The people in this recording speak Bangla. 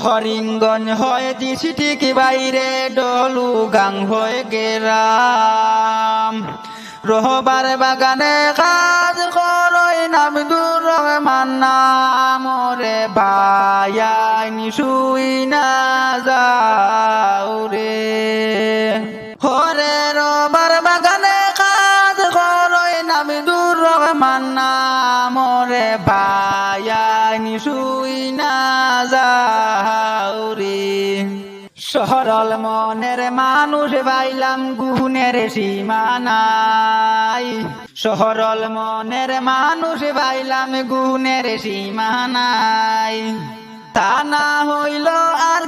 হরিঙ্গন হয় দিছি ঠিক বাইরে ডলু গাং হয়ে গেরাম রহবার বাগানে কাজ করই নাম দূর মান্নামরে ভায়াইনি শুই না যাও রে হরে রবার বাগানে কাজ করই নাম দূর মান্নামরে ভায়াইনি শুই না যাও রে সরল মনের মানুষ বাইলাম গুণের সীমা নাই সরল মনের মানুষ বাইলাম গুণের সীমা নাই তা না হইল আর